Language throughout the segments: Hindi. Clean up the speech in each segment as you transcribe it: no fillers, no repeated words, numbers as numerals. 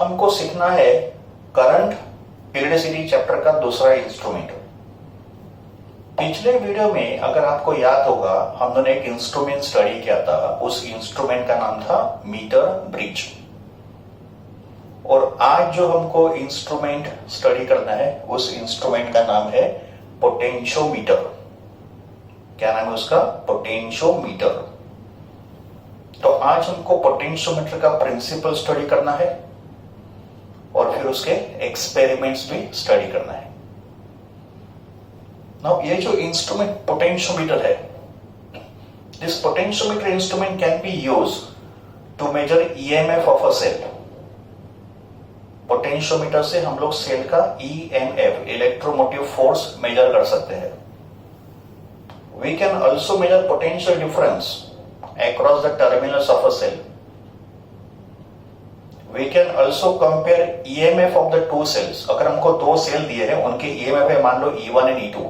हमको सीखना है करंट इलेक्ट्रिसिटी चैप्टर का दूसरा इंस्ट्रूमेंट। पिछले वीडियो में अगर आपको याद होगा हमने एक इंस्ट्रूमेंट स्टडी किया था। उस इंस्ट्रूमेंट का नाम था मीटर ब्रिज। और आज जो हमको इंस्ट्रूमेंट स्टडी करना है उस इंस्ट्रूमेंट का नाम है पोटेंशियोमीटर। क्या नाम है उसका? पोटेंशियोमीटर। तो आज हमको पोटेंशियोमीटर का प्रिंसिपल स्टडी करना है और फिर उसके एक्सपेरिमेंट्स भी स्टडी करना है। नाउ ये जो इंस्ट्रूमेंट पोटेंशियोमीटर है, this potentiometer instrument can be use to measure EMF of a cell. Potentiometer से हम लोग सेल का ईएमएफ, इलेक्ट्रोमोटिव फोर्स, मेजर कर सकते हैं। We can also measure potential difference across the terminals of a cell. We can also compare EMF of the two cells. अगर हमको दो सेल दिए हैं, उनके EMF है मान लो E1 और E2,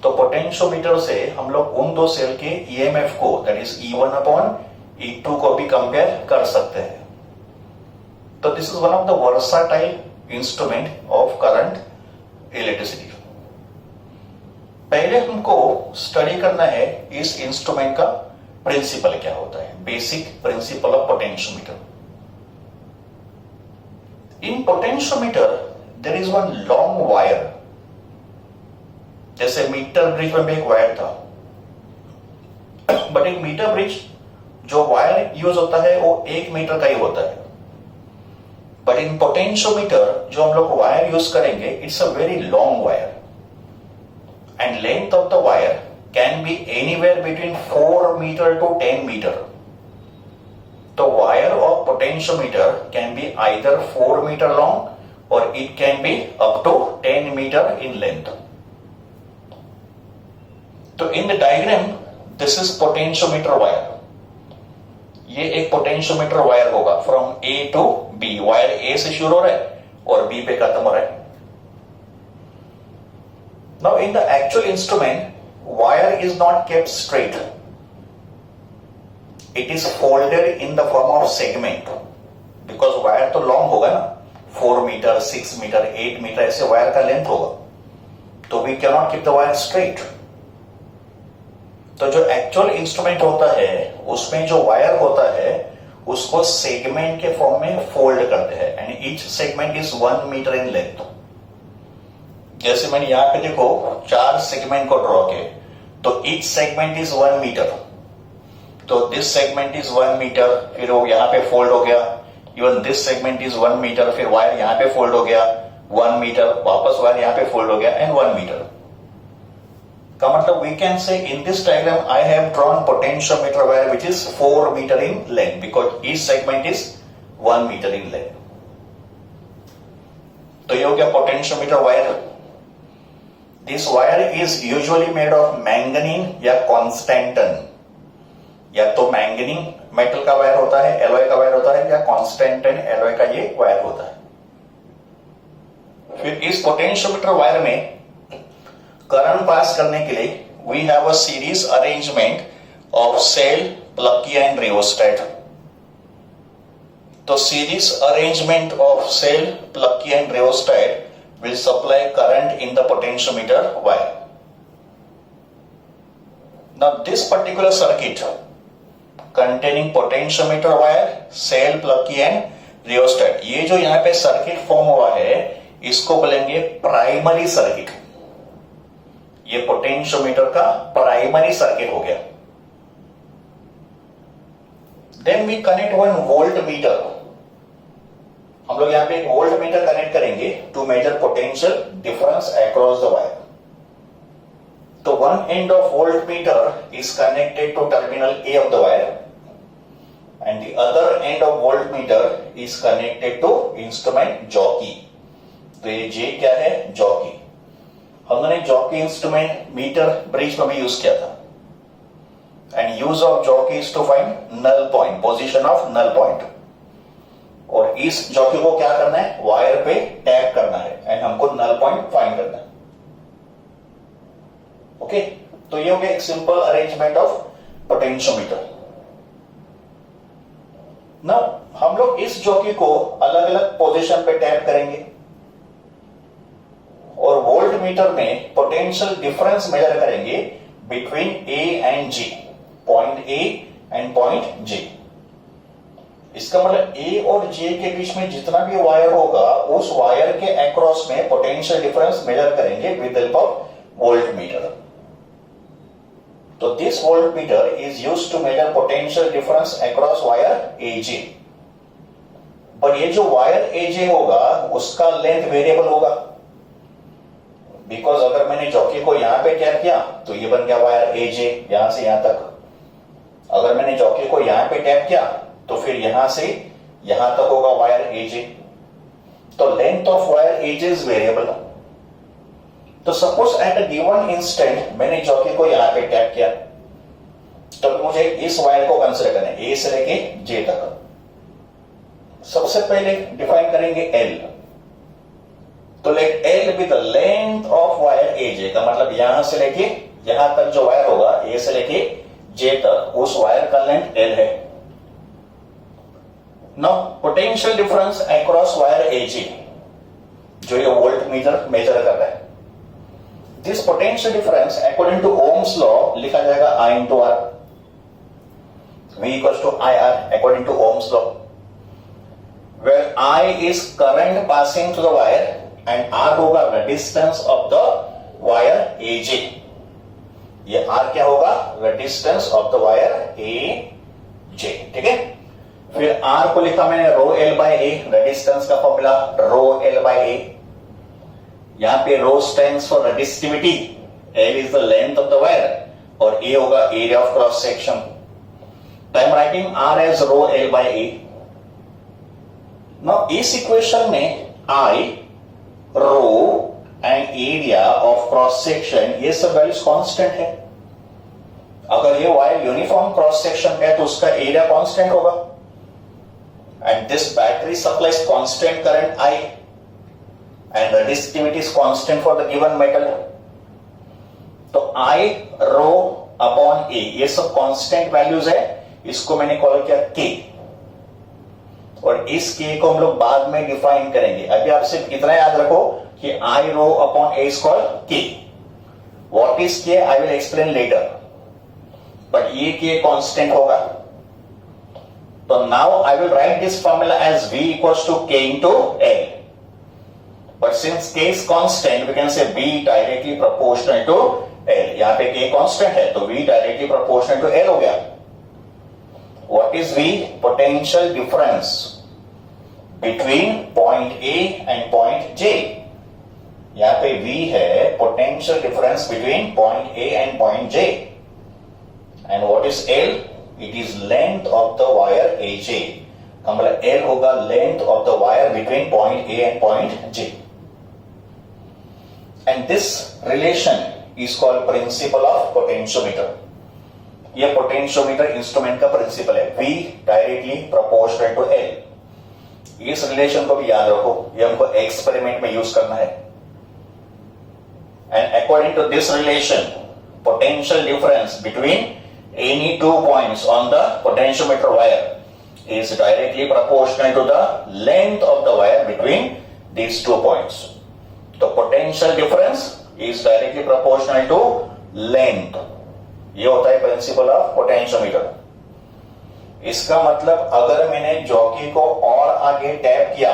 तो पोटेंशियोमीटर से हम लोग उन दो सेल के EMF को, that is E1 upon E2 को भी कंपेयर कर सकते हैं। तो this is one of the versatile instrument of current electricity. पहले हमको स्टडी करना है इस इंस्ट्रूमेंट का प्रिंसिपल क्या होता है, basic principle of potentiometer. In potentiometer there is one long wire. जैसे मीटर ब्रिज में भी एक वायर था, बट एक मीटर ब्रिज जो वायर यूज होता है वो 1 मीटर का ही होता है। बट इन पोटेंशियोमीटर जो हम लोग वायर यूज करेंगे, it's a very long wire and length of the wire can be anywhere between 4 meter to 10 meter. The wire of potentiometer can be either 4 meter long or it can be up to 10 meter in length. So in the diagram, this is potentiometer wire. ये एक potentiometer wire होगा from A to B. Wire A से शुरू हो रहा है और B पे खत्म हो रहा है। Now in the actual instrument, wire is not kept straight. It is folded in the form of segment. Because wire तो long होगा ना, 4 meter, 6 meter, 8 meter ऐसे wire का length होगा, तो we cannot keep the wire straight. तो जो actual instrument होता है उसमें जो wire होता है उसको segment के form में fold करते हैं and each segment is 1 meter in length. जैसे मैंने यहां पे देखो 4 सेगमेंट को ड्रॉ किए, तो ईच सेगमेंट इज 1 मीटर। तो दिस सेगमेंट इज 1 मीटर, फिर वो यहां पे फोल्ड हो गया। Even this segment is 1 meter, फिर वायर यहां पे फोल्ड हो गया 1 मीटर, वापस वायर यहां पे फोल्ड हो गया एंड 1 मीटर का मतलब we can say in this diagram I have drawn potentiometer wire which is 4 meter in length because each segment is 1 meter in length. तो ये हो गया potentiometer wire. This wire is usually made of manganene या constantan। या तो मैंगनीन मेटल का वायर होता है, एलॉय का वायर होता है, या कॉन्स्टेंटन एलॉय का ये वायर होता है। फिर इस पोटेंशियोमीटर वायर में करंट पास करने के लिए we have a series arrangement of cell, plug and rheostat. तो series arrangement of cell, plug and rheostat will supply current in the potentiometer wire. Now this particular circuit containing potentiometer wire, cell, plug and rheostat, ये जो यहाँ पे सर्किट फॉर्म हुआ है इसको बोलेंगे प्राइमरी सर्किट। ये पोटेंशियोमीटर का प्राइमरी सर्किट हो गया। Then we connect one voltmeter। हम लोग यहाँ पे एक वोल्ट मीटर कनेक्ट करेंगे to measure potential difference across the wire. तो one end of volt meter is connected to terminal A of the wire and the other end of volt meter is connected to instrument jockey. तो ये जे क्या है? जॉकी। हमने जॉकी इंस्ट्रूमेंट मीटर ब्रिज में भी यूज किया था and use of jockey is to find null point, position of null point. और इस जॉकी को क्या करना है? वायर पे टैप करना है एंड हमको नल पॉइंट फाइंड करना है। ओके, तो ये हो गया एक simple arrangement of potentiometer. Now हम लोग इस जॉकी को अलग अलग पोजीशन पे टैप करेंगे और वोल्ट मीटर में पोटेंशियल डिफरेंस मेजर करेंगे between A and G, point A and point J. इसका मतलब ए और जे के बीच में जितना भी वायर होगा उस वायर के अक्रॉस में पोटेंशियल डिफरेंस मेजर करेंगे with help of volt meter. तो this volt metre is used to measure potential difference across wire AJ. पर ये जो वायर एजे होगा उसका लेंथ वेरिएबल होगा, बिकॉज अगर मैंने जॉकी को यहां पे टैप किया तो ये बन गया वायर एजे यहां से यहां तक। अगर मैंने जॉकी को यहां पे टैप किया तो फिर यहां से यहां तक होगा वायर एजे। तो length of wire AJ is variable. तो suppose at a given instant मैंने जॉकी को यहां पे टैप किया, तो मुझे इस वायर को कंसीडर करना है ए से लेके जे तक। सबसे पहले डिफाइन करेंगे एल। तो let L be the length of wire AJ, का मतलब यहां से लेके यहां तक जो वायर होगा ए से लेके जे तक उस वायर का लेंथ एल है। Now potential difference across wire AJ जो ये वोल्ट मीटर मेजर कर रहा है, this potential difference according to Ohm's law लिखा जाएगा I into R, V equals to I R according to Ohm's law, where I is current passing to the wire and R होगा the distance of the wire AJ। ये R क्या होगा? the distance of the wire AJ, ठीक है। फिर R को लिखा मैंने rho L by A, the distance का formula rho L by A। यहां पे rho stands for resistivity, L is the length of the wire और A होगा area of cross section। तो I am writing R as rho L by A। Now इस इक्वेशन में I, rho and area of cross section ये सब वैल्यूज कांस्टेंट है। अगर ये वायर यूनिफॉर्म क्रॉस सेक्शन है तो उसका एरिया कांस्टेंट होगा। And this battery supplies constant current I and resistivity is constant for the given metal. तो I, रो अपॉन A ये सब कांस्टेंट वैल्यूज है, इसको मैंने कॉल किया K और इस K को हम लोग बाद में डिफाइन करेंगे। अभी आप सिर्फ इतना याद रखो कि I rho upon A is called K। What is K I will explain later, but ये K कांस्टेंट होगा। तो now I will write this formula as V equals to K into L, but since K is constant we can say V directly proportional to L। यहां पे K कांस्टेंट है तो V directly proportional to L हो गया। What is V? Potential difference between point A and point J। यहां पे V है potential difference between point A and point J। And what is L? It is length of the wire AJ। का मतलब L होगा length of the wire between point A and point J। And this relation is called principle of potentiometer। यह पोटेंशियोमीटर इंस्ट्रूमेंट का प्रिंसिपल है, V directly proportional to L। इस रिलेशन को भी याद रखो, ये हमको एक्सपेरिमेंट में यूज करना है। And according to this relation potential difference between any two points on the potentiometer wire is directly proportional to the length of the wire between these two points. तो potential difference is directly proportional to length. ये होता है प्रिंसिपल ऑफ पोटेंशियोमीटर। इसका मतलब अगर मैंने जॉकी को और आगे टैप किया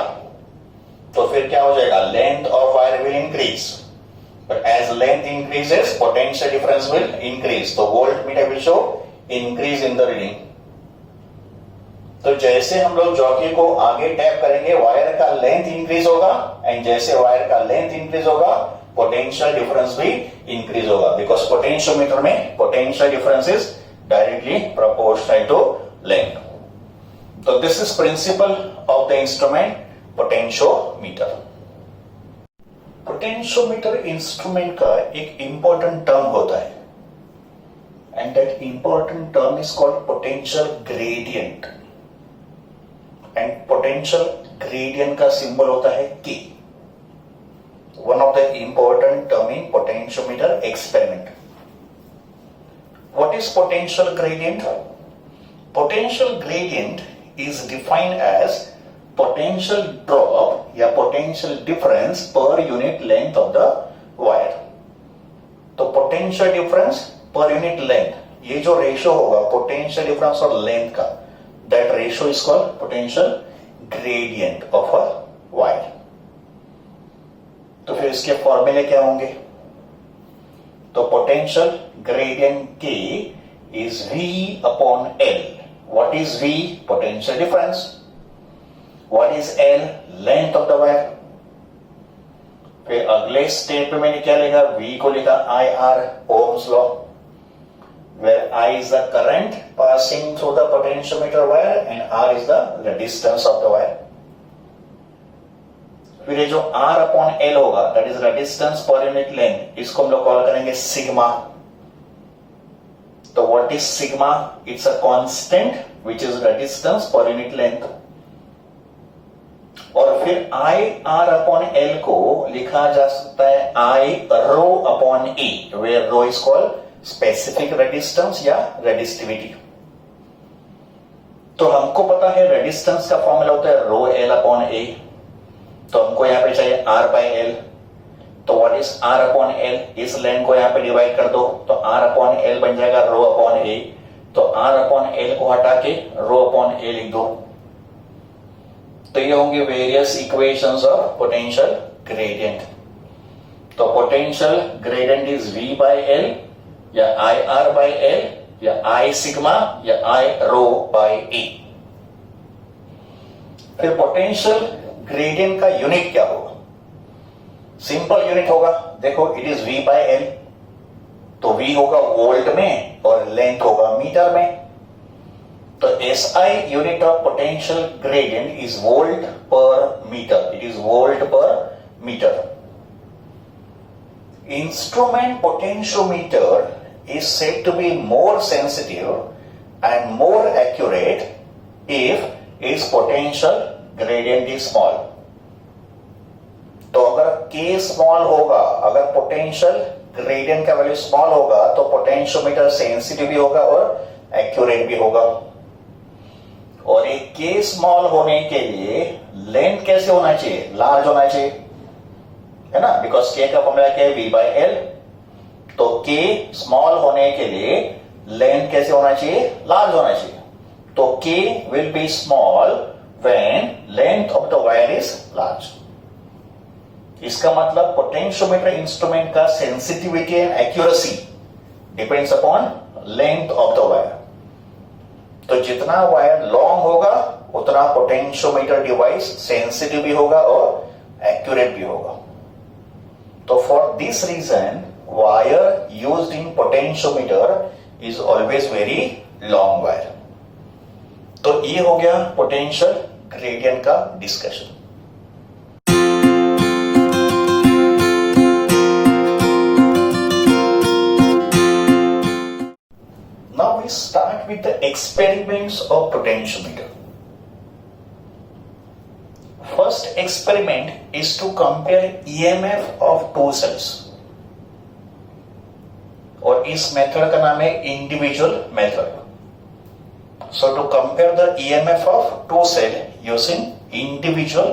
तो फिर क्या हो जाएगा? Length of wire will increase, but as length increases potential difference will increase. तो volt meter will show increase in the reading. तो जैसे हम लोग जॉकी को आगे टैप करेंगे वायर का लेंथ इंक्रीज होगा, एंड जैसे वायर का लेंथ इंक्रीज होगा पोटेंशियल डिफरेंस भी इंक्रीज होगा, बिकॉज पोटेंशियोमीटर में potential difference is directly proportional to length. तो this is principle of the instrument potentiometer. Potentiometer instrument का एक इंपॉर्टेंट टर्म होता है, and that important term is called potential gradient. And potential gradient का सिंबल होता है K। One of the important term in potentiometer experiment. What is potential gradient? Potential gradient is defined as potential drop या potential difference per unit length of the wire. तो potential difference per unit length, ये जो रेशियो होगा potential difference और length का, that ratio is called potential gradient of a wire. तो फिर इसके फॉर्मूले क्या होंगे? तो potential gradient K is V upon L. What is V? Potential difference. What is L? Length of the wire. फिर अगले स्टेप पे मैंने क्या लिखा? V को लिखा IR, Ohm's law, where I is the current passing through the potentiometer wire and R is the resistance of the wire. फिर ये जो R अपॉन L होगा, that is resistance per unit length, इसको हम लोग कॉल करेंगे सिग्मा. तो what is sigma? It's a constant which is resistance per unit length. और फिर I R अपॉन L को लिखा जा सकता है I rho upon E, where rho is called specific resistance या रेजिस्टिविटी. तो हमको पता है रेजिस्टेंस का फॉर्मूला होता है रो L अपॉन A. तो हमको यहां पे चाहिए R बाई L. तो what is R upon L? इस लेंथ को यहां पे डिवाइड कर दो तो R अपॉन L बन जाएगा रो अपॉन A. तो R अपॉन L को हटा के रो अपॉन A लिख दो. तो ये होंगे various equations of potential gradient. तो potential gradient is V by L या I R बाई L या I सिग्मा या I रो बाई E. फिर पोटेंशियल ग्रेडियंट का यूनिट क्या होगा? सिंपल यूनिट होगा. देखो it is V by L. तो V होगा वोल्ट में और लेंथ होगा मीटर में. तो SI unit of potential gradient is volt per metre. It is volt per metre. Instrument potentiometer is said to be more sensitive and more accurate if its potential gradient is small. तो अगर K स्मॉल होगा, अगर पोटेंशियल ग्रेडियंट का वैल्यू स्मॉल होगा तो पोटेंशियोमीटर सेंसिटिव भी होगा और एक्यूरेट भी होगा. और एक K स्मॉल होने के लिए लेंथ कैसे होना चाहिए? लार्ज होना चाहिए, है ना, बिकॉज K का फॉर्मूला क्या है? V by L. तो K स्मॉल होने के लिए लेंथ कैसे होना चाहिए? लार्ज होना चाहिए. तो K will be small when length of the wire is large. इसका मतलब पोटेंशियोमीटर इंस्ट्रूमेंट का sensitivity and accuracy depends upon length of the wire. तो जितना वायर लॉन्ग होगा उतना पोटेंशियोमीटर डिवाइस सेंसिटिव भी होगा और एक्यूरेट भी होगा. तो for this reason wire used in potentiometer is always very long wire. तो ये हो गया पोटेंशियल ग्रेडियंट का discussion. Now we start with the experiments of potentiometer. First experiment is to compare EMF of two cells. और इस मेथड का नाम है individual method. So to compare the EMF of two cell using individual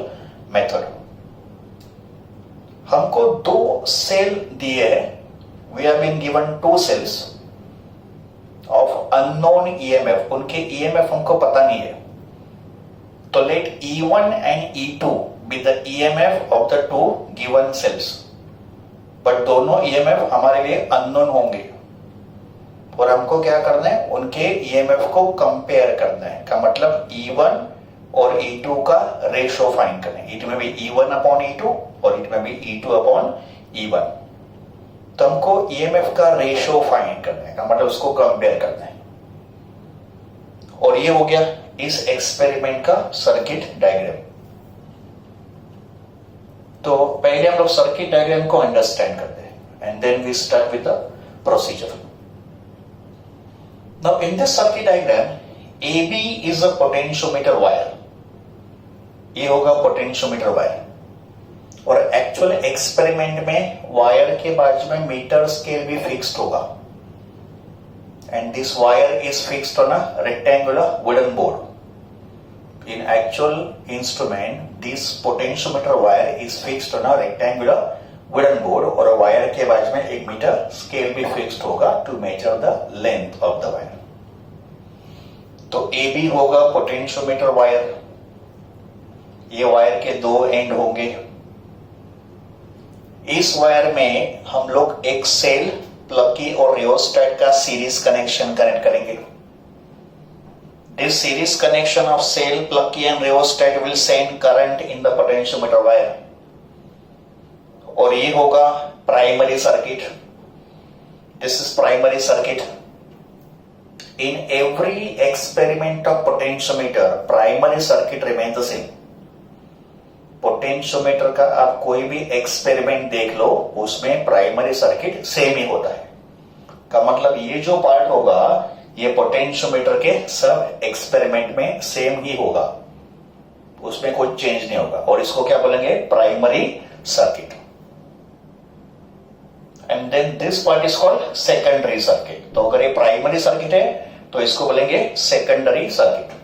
method. हमको दो सेल दिए हैं. We have been given two cells of unknown EMF. उनके EMF हमको पता नहीं है. तो let E1 and E2 be the EMF of the two given cells. But दोनों EMF हमारे लिए unknown होंगे. और हमको क्या करना है? उनके ईएमएफ को कंपेयर करना है. का मतलब E1 और E2 का रेशियो फाइंड करना है. इट में भी E1 अपॉन E2 और इट में भी E2 अपॉन E1. तो हमको ईएमएफ का रेशियो फाइंड करना है. का मतलब उसको कंपेयर करना है. और ये हो गया इस एक्सपेरिमेंट का सर्किट डायग्राम. तो पहले हम लोग सर्किट डायग्राम को अंडरस्टैंड करते हैं and then we start with the procedure. Now in this circuit diagram, AB is a potentiometer wire. ये होगा पोटेंशियोमीटर वायर. और एक्चुअल एक्सपेरिमेंट में वायर के बाजू में मीटर स्केल भी फिक्स्ड होगा. And this wire is fixed on a rectangular wooden board. In actual instrument, this potentiometer wire is fixed on a rectangular wooden board और वायर के बाजू में 1 मीटर स्केल भी फिक्स्ड होगा to measure the length of the wire. तो AB होगा पोटेंशियोमीटर वायर, ये वायर के 2 एंड होंगे. इस वायर में हम लोग एक सेल, प्लग की और रियोस्टेट का सीरीज कनेक्शन कनेक्ट करेंगे. This series connection of cell, plug key and rheostat will send current in the potentiometer wire. और ये होगा primary circuit. This is primary circuit. In every experiment of potentiometer, primary circuit remains the same. Potentiometer का आप कोई भी एक्सपेरिमेंट देख लो, उसमें प्राइमरी सर्किट सेम ही होता है. का मतलब ये जो पार्ट होगा ये पोटेंशियोमीटर के सब एक्सपेरिमेंट में सेम ही होगा, उसमें कोई चेंज नहीं होगा. और इसको क्या बोलेंगे? Primary circuit. And then this part is called secondary circuit. तो अगर ये प्राइमरी सर्किट है तो इसको बोलेंगे सेकेंडरी सर्किट.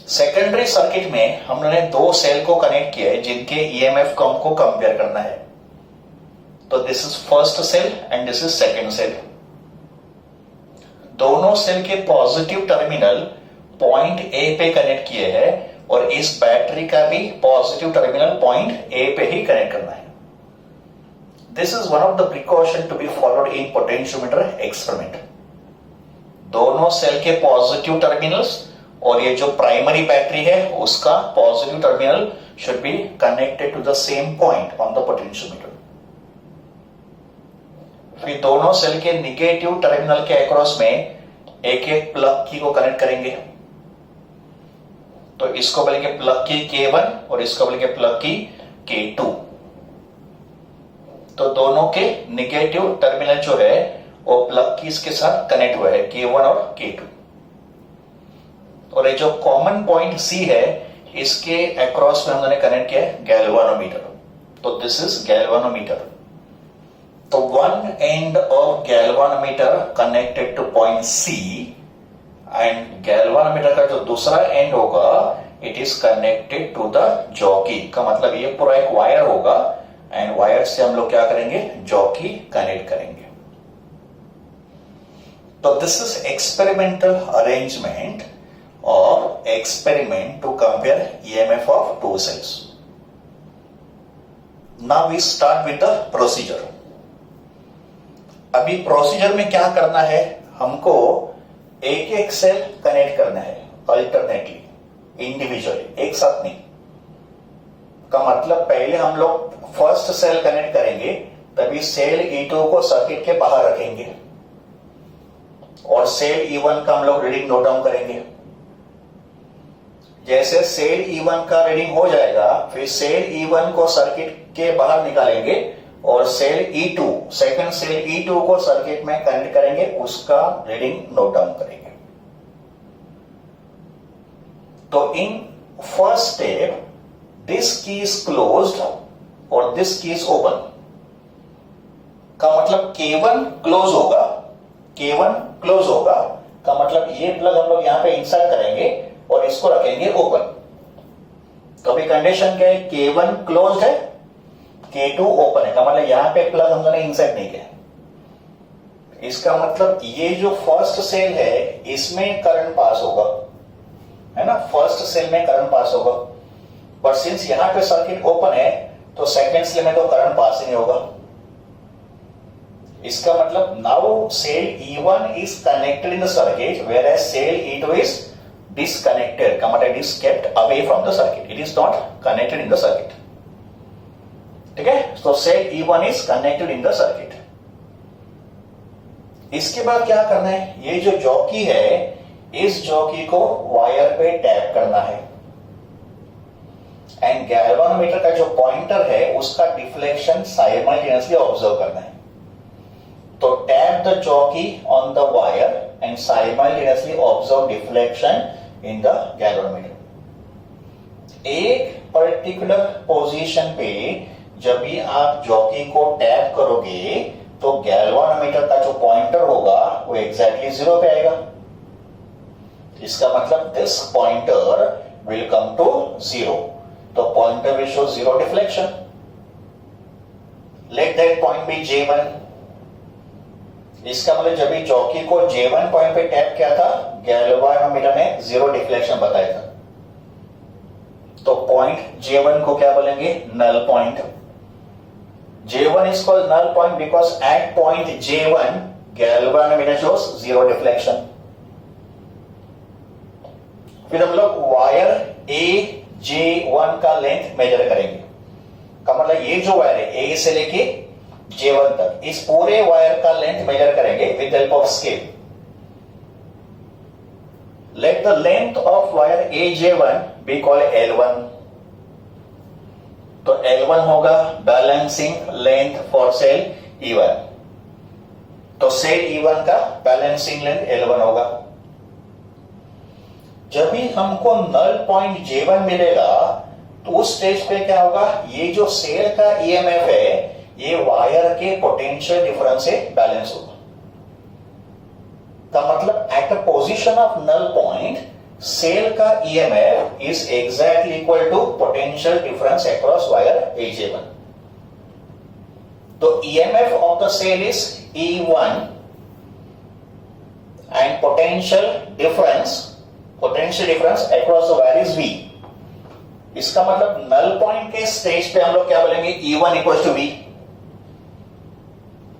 सेकेंडरी सर्किट में हमने 2 सेल को कनेक्ट किया है जिनके ईएमएफ को हमको कंपेयर करना है. तो this is first cell and this is second cell. दोनों सेल के पॉजिटिव टर्मिनल पॉइंट ए पे कनेक्ट किए हैं और इस बैटरी का भी पॉजिटिव टर्मिनल पॉइंट ए पे ही कनेक्ट करना है. This is one of the precaution to be followed in potentiometer experiment. दोनों सेल के पॉजिटिव टर्मिनल्स और ये जो प्राइमरी बैटरी है उसका positive terminal should be connected to the same point on the potentiometer. फिर दोनों सेल के निगेटिव टर्मिनल के अक्रॉस में एक एक प्लग की को कनेक्ट करेंगे. तो इसको बोलेंगे प्लग की K1 और इसको बोलेंगे प्लग की K2. तो दोनों के निगेटिव टर्मिनल जो है वो प्लग की इसके साथ कनेक्ट हुआ है, K1 और K2. और ये जो कॉमन पॉइंट C है इसके अक्रॉस में हमने कनेक्ट किया है गैल्वानोमीटर. तो दिस इज गैल्वानोमीटर. तो one end of galvanometer connected to point C and galvanometer का जो दूसरा एंड होगा it is connected to the jockey. का मतलब ये पूरा एक वायर होगा एंड वायर से हम लोग क्या करेंगे? जॉकी कनेक्ट करेंगे. तो this is experimental arrangement of experiment to compare EMF of 2 cells. Now we start with the procedure. अभी प्रोसीजर में क्या करना है? हमको एक एक सेल कनेक्ट करना है अल्टरनेटली, इंडिविजुअली, एक साथ नहीं. का मतलब पहले हम लोग फर्स्ट सेल कनेक्ट करेंगे, तभी सेल E2 को सर्किट के बाहर रखेंगे और सेल E1 का हम लोग रीडिंग नोट डाउन करेंगे. जैसे सेल E1 का रीडिंग हो जाएगा फिर सेल E1 को सर्किट के बाहर निकालेंगे और cell E2, second cell E2 को सर्किट में कनेक्ट करेंगे, उसका रीडिंग नोट डाउन करेंगे. तो इन फर्स्ट स्टेप दिस की इज क्लोज्ड और दिस की इज ओपन. का मतलब K1 क्लोज होगा, K1 क्लोज होगा. का मतलब ये प्लग हम लोग यहां पे इंसर्ट करेंगे और इसको रखेंगे ओपन. तो अभी कंडीशन क्या है? K1 क्लोज्ड है, K2 ओपन है. का मतलब यहां पे प्लग हम लोगों ने इंसर्ट नहीं किया. इसका मतलब ये जो फर्स्ट सेल है इसमें करंट पास होगा, है ना? फर्स्ट सेल में करंट पास होगा. बट सिंस यहां पे सर्किट ओपन है तो सेकंड सेल में तो करंट पास ही नहीं होगा. इसका मतलब now cell E1 is connected in the circuit where as cell E2 is disconnected. का मतलब it is kept away from the circuit. It is not connected in the circuit. ठीक है? तो cell E1 is connected in the circuit. इसके बाद क्या करना है? ये जो जॉकी है इस जॉकी को वायर पे टैप करना है एंड गैल्वानोमीटर का जो पॉइंटर है उसका डिफ्लेक्शन साइमल्टेनियसली ऑब्जर्व करना है. तो tap the jockey on the wire and simultaneously observe deflection in the galvanometer. एक पर्टिकुलर पोजीशन पे जब भी आप जॉकी को टैप करोगे तो गैल्वानोमीटर का जो पॉइंटर होगा वो एग्जैक्टली 0 पे आएगा. इसका मतलब this pointer will come to 0, तो pointer will show 0 deflection. Let that point be J1. इसका मतलब जब भी चौकी को J1 पॉइंट पे टैप किया था, गैल्वेनोमीटर ने 0 डिफ्लेक्शन बताया था. तो पॉइंट J1 को क्या बोलेंगे? Null point. J1 is called null point because at point J1 galvanometer shows 0 deflection. फिर हम लोग वायर AJ1 का लेंथ मेजर करेंगे. का मतलब ये जो वायर है A से लेके J1 तक, इस पूरे वायर का लेंथ मेजर करेंगे with help of scale. Let the length of wire AJ1 be called L1. तो L1 होगा balancing length for sale E1. तो सेल E1 का बैलेंसिंग लेंथ L1 होगा. जब भी हमको नल पॉइंट J1 मिलेगा तो उस स्टेज पे क्या होगा? ये जो सेल का EMF है ये वायर के पोटेंशियल डिफरेंस से बैलेंस होगा. का मतलब at the position of null point cell का EMF is exactly equal to potential difference across wire AJ1. तो EMF of the cell is E1 and potential difference across the wire is V. इसका मतलब नल पॉइंट के स्टेज पे हम लोग क्या बोलेंगे? E1 equals to V.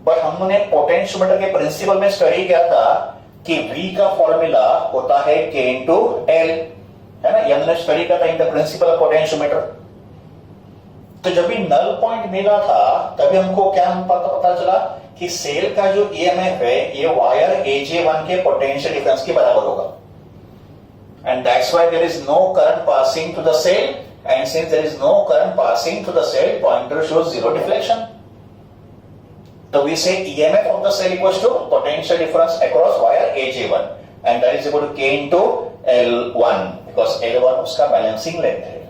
But हमने पोटेंशियोमीटर के प्रिंसिपल में स्टडी किया था कि V का फॉर्मूला होता है K इंटू L, है ना? ये हमने स्टडी किया था in the principal of potentiometer. तो जब भी नल पॉइंट मिला था तभी हमको क्या पता चला कि सेल का जो EMF है ये वायर AJ1 के पोटेंशियल डिफरेंस के बराबर होगा. And that's why there is no current passing to the cell, and since there is no current passing to the cell, pointer shows 0 deflection. So we say EMF of the cell equals to potential difference across wire AJ1 and that is equal to K into L1 because L1 उसका balancing length है.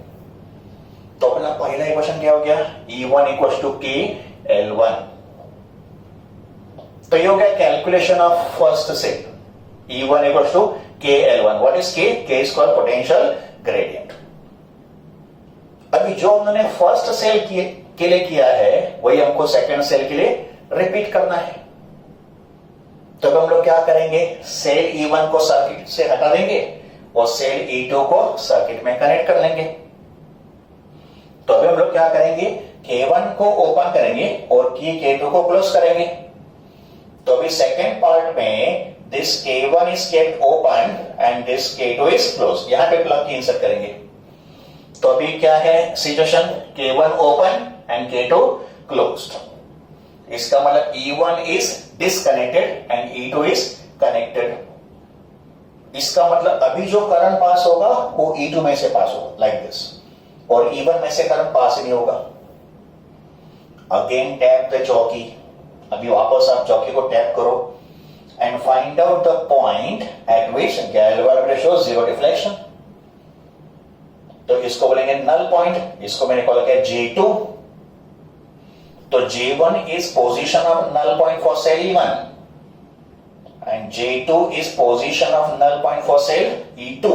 तो अपना पहला इक्वेशन क्या हो गया? E1 equals to K L1. तो ये हो गया calculation of first cell. E1 equals to K L1. What is K? K is called potential gradient. अभी जो हमने फर्स्ट सेल के लिए किया है वही हमको सेकंड सेल के लिए रिपीट करना है. तो अब हम लोग क्या करेंगे? सेल E1 को सर्किट से हटा देंगे और सेल E2 को सर्किट में कनेक्ट कर लेंगे. तो अभी हम लोग क्या करेंगे? K1 को ओपन करेंगे और की K2 को क्लोज करेंगे. तो अभी सेकेंड पार्ट में this K1 is kept open and this K2 is close. यहां पे प्लग की इंसर्ट करेंगे. तो अभी क्या है situation? K1 open and K2 closed. इसका मतलब E1 is disconnected and E2 is connected. इसका मतलब अभी जो करंट पास होगा वो E2 में से पास होगा लाइक दिस, और E1 में से करंट पास नहीं होगा. अगेन टैप द चौकी. अभी वापस आप चौकी को टैप करो and find out the point eight which galvanometer shows 0 deflection. तो इसको बोलेंगे नल पॉइंट. इसको मैंने कॉल किया J2. तो J1 is position of null point for cell E1 and J2 is position of null point for cell E2.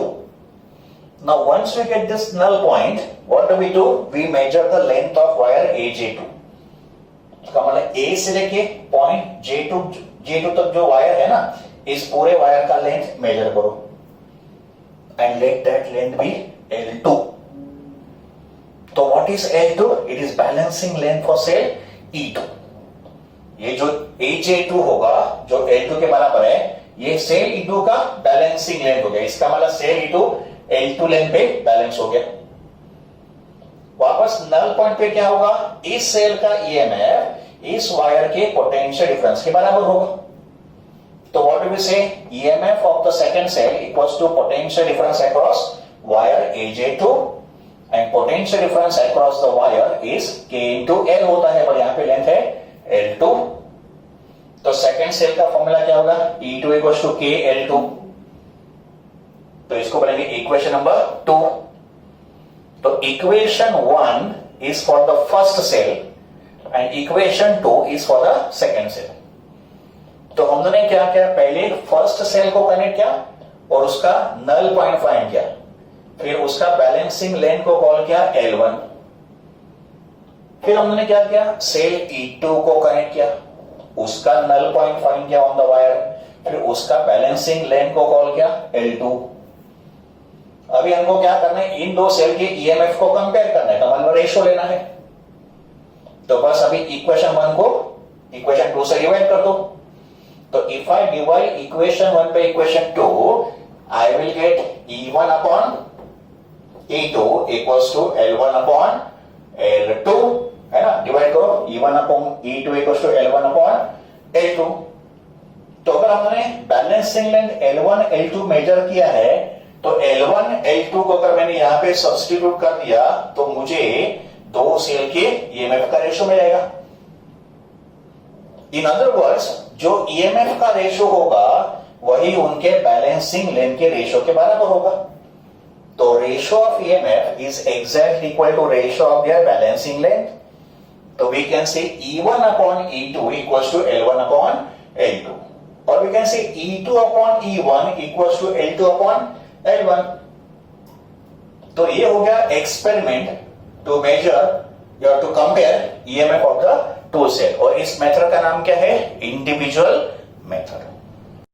Now once we get this null point, what do? We measure the length of wire AJ2. इसका मतलब A से लेके पॉइंट J2 तक जो वायर है ना, इस पूरे वायर का लेंथ मेजर करो and let that length be L2. तो what is L2? It is balancing length for sale E2. ये जो AJ2 होगा जो L2 के बराबर है, ये सेल E2 का बैलेंसिंग लेंथ हो गया. इसका मतलब सेल E2 L2 लेंथ पे बैलेंस हो गया. वापस नल पॉइंट पे क्या होगा? इस सेल का EMF इस वायर के पोटेंशियल डिफरेंस के बराबर होगा. तो what do we say? EMF of the second cell equals to potential difference across wire AJ2 and potential difference across the wire is K into L होता है, पर यहां पे लेंथ है L2. तो सेकंड सेल का फॉर्मूला क्या होगा? E2 equals to K L2. तो इसको बोलेंगे इक्वेशन नंबर 2. तो equation 1 is for the first cell and equation 2 is for the second cell. तो हमने क्या किया? पहले फर्स्ट सेल को कनेक्ट किया और उसका नल पॉइंट फाइंड किया, फिर उसका बैलेंसिंग लेंथ को कॉल किया L1, फिर हमने क्या किया, सेल E2 को कनेक्ट किया, उसका नल पॉइंट फाइंड किया ऑन द वायर, फिर उसका बैलेंसिंग लेंथ को कॉल किया L2। अभी हमको क्या करना है, इन दो सेल के ईएमएफ को कंपेयर करना है, कॉमन रेशियो लेना है। तो बस अभी इक्वेशन 1 को इक्वेशन 2 से डिवाइड कर दो। तो इफ आई डिवाइड इक्वेशन 1 पे equation 2, I will get E1 upon E2 equals to L1 upon L2, है ना, डिवाइड करो, E1 upon E2 equals to L1 upon L2। तो अगर हमने balancing length L1 L2 major किया है, तो L1 L2 को अगर मैंने यहां पे सब्स्टिट्यूट कर दिया तो मुझे दो सेल के ईएमएफ का रेशियो मिलेगा। इन अदर वर्ड्स, जो ईएमएफ का रेशियो होगा वही उनके बैलेंसिंग लेंथ के रेशियो के बराबर होगा। तो ratio of EMF is exactly equal to ratio of their balancing length. तो we can say E1 upon E2 equals to L1 upon L2, और वी कैन से E2 upon E1 equals to L2 upon L1। तो ये हो गया एक्सपेरिमेंट टू मेजर या to compare EMF of the two cell, और इस मेथड का नाम क्या है, इंडिविजुअल मेथड।